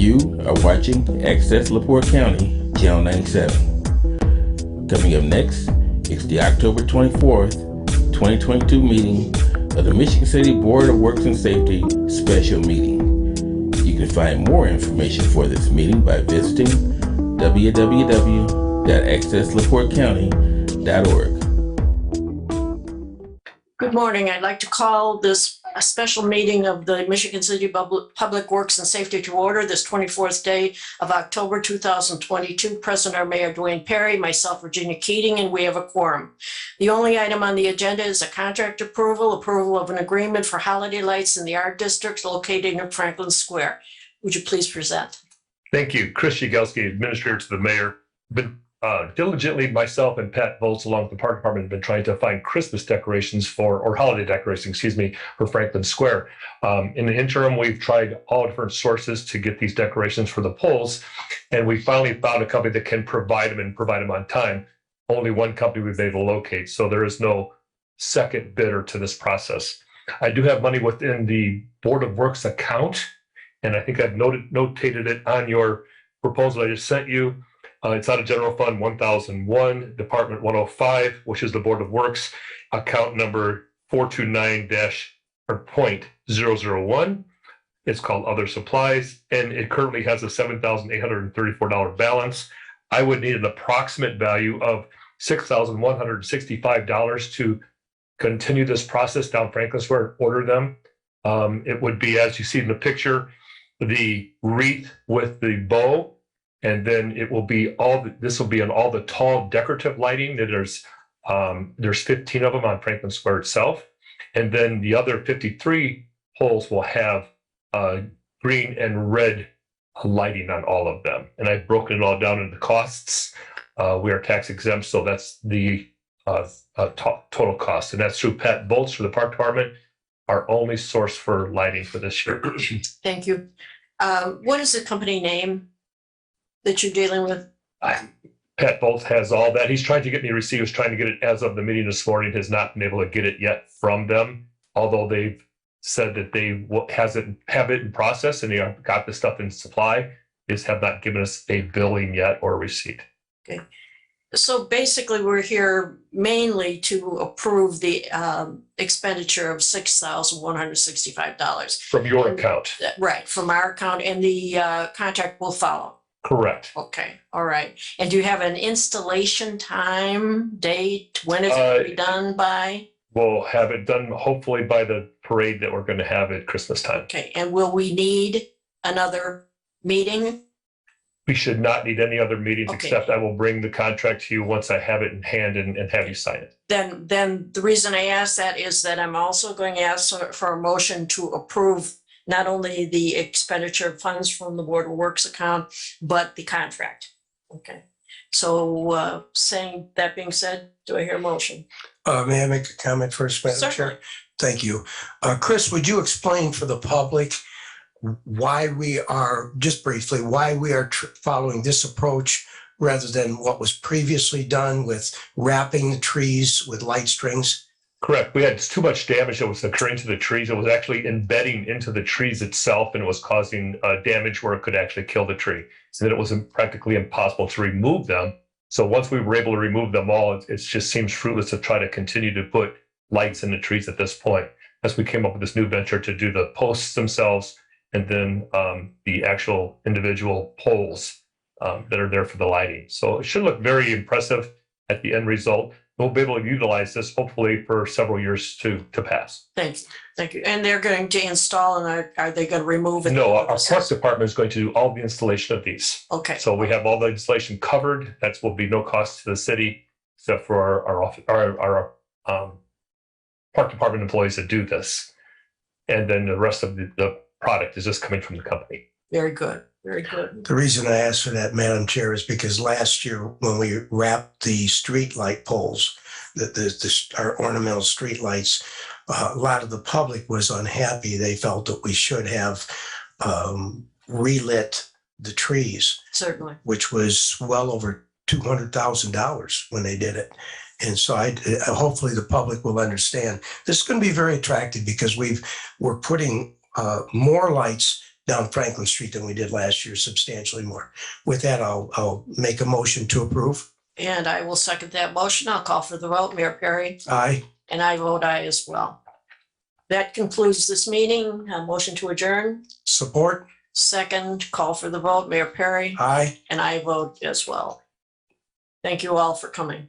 You are watching Access LaPorte County, Channel 97. Coming up next, it's the October 24th, 2022 meeting of the Michigan City Board of Works and Safety Special Meeting. You can find more information for this meeting by visiting www.accesslaportecounty.org. Good morning. I'd like to call this a special meeting of the Michigan City Public Works and Safety to order this 24th day of October 2022. Present are Mayor Dwayne Perry, myself, Virginia Keating, and we have a quorum. The only item on the agenda is a contract approval of an agreement for holiday lights in the Art District located in Franklin Square. Would you please present? Thank you. Chris Shigelski, Administrator to the Mayor. Diligently, myself and Pat Volz, along with the Park Department, have been trying to find Christmas decorations or holiday decorations, for Franklin Square. In the interim, we've tried all different sources to get these decorations for the poles, and we finally found a company that can provide them on time. Only one company we've been able to locate, so there is no second bidder to this process. I do have money within the Board of Works account, and I think I've notated it on your proposal I just sent you. It's out of General Fund 1001, Department 105, which is the Board of Works, account number 429-.001. It's called Other Supplies, and it currently has a $7,834 balance. I would need an approximate value of $6,165 to continue this process down Franklin Square, order them. It would be, as you see in the picture, the wreath with the bow, and then it will be this will be on all the tall decorative lighting. There's 15 of them on Franklin Square itself. And then the other 53 poles will have green and red lighting on all of them. And I've broken it all down into costs. We are tax exempt, so that's the total cost. And that's through Pat Volz for the Park Department, our only source for lighting for this year. Thank you. What is the company name that you're dealing with? Pat Volz has all that. He's trying to get me receivers, trying to get it as of the meeting this morning, has not been able to get it yet from them, although they've said that they have it in process and they got the stuff in supply, just have not given us a billing yet or a receipt. Okay. So basically we're here mainly to approve the expenditure of $6,165. From your account. Right, from our account, and the contract will follow. Correct. Okay, all right. And do you have an installation time, date, when is it going to be done by? We'll have it done hopefully by the parade that we're going to have at Christmas time. Okay, and will we need another meeting? We should not need any other meetings, Okay. Except I will bring the contract to you once I have it in hand and have you sign it. Then the reason I ask that is that I'm also going to ask for a motion to approve not only the expenditure of funds from the Board of Works account, but the contract. Okay. So that being said, do I hear a motion? May I make a comment first, Madam Certainly. Chair? Thank you. Chris, would you explain for the public why we are, just briefly, why we are following this approach rather than what was previously done with wrapping the trees with light strings? Correct. We had too much damage that was occurring to the trees. It was actually embedding into the trees itself, and it was causing damage where it could actually kill the tree. So that it was practically impossible to remove them. So once we were able to remove them all, it just seems fruitless to try to continue to put lights in the trees at this point. As we came up with this new venture to do the posts themselves, and then the actual individual poles that are there for the lighting. So it should look very impressive at the end result. We'll be able to utilize this hopefully for several years to pass. Thank you. And they're going to install, and are they going to remove it? No, our Parks Department is going to do all the installation of these. Okay. So we have all the installation covered. That will be no cost to the city, except for our Park Department employees that do this. And then the rest of the product is just coming from the company. Very good. Very good. The reason I asked for that, Madam Chair, is because last year when we wrapped the street light poles, our ornamental street lights, a lot of the public was unhappy. They felt that we should have relit the trees. Certainly. Which was well over $200,000 when they did it. And so hopefully the public will understand. This is going to be very attractive because we're putting more lights down Franklin Street than we did last year, substantially more. With that, I'll make a motion to approve. And I will second that motion. I'll call for the vote. Mayor Perry? Aye. And I vote aye as well. That concludes this meeting. A motion to adjourn. Support. Second, call for the vote. Mayor Perry? Aye. And I vote as well. Thank you all for coming.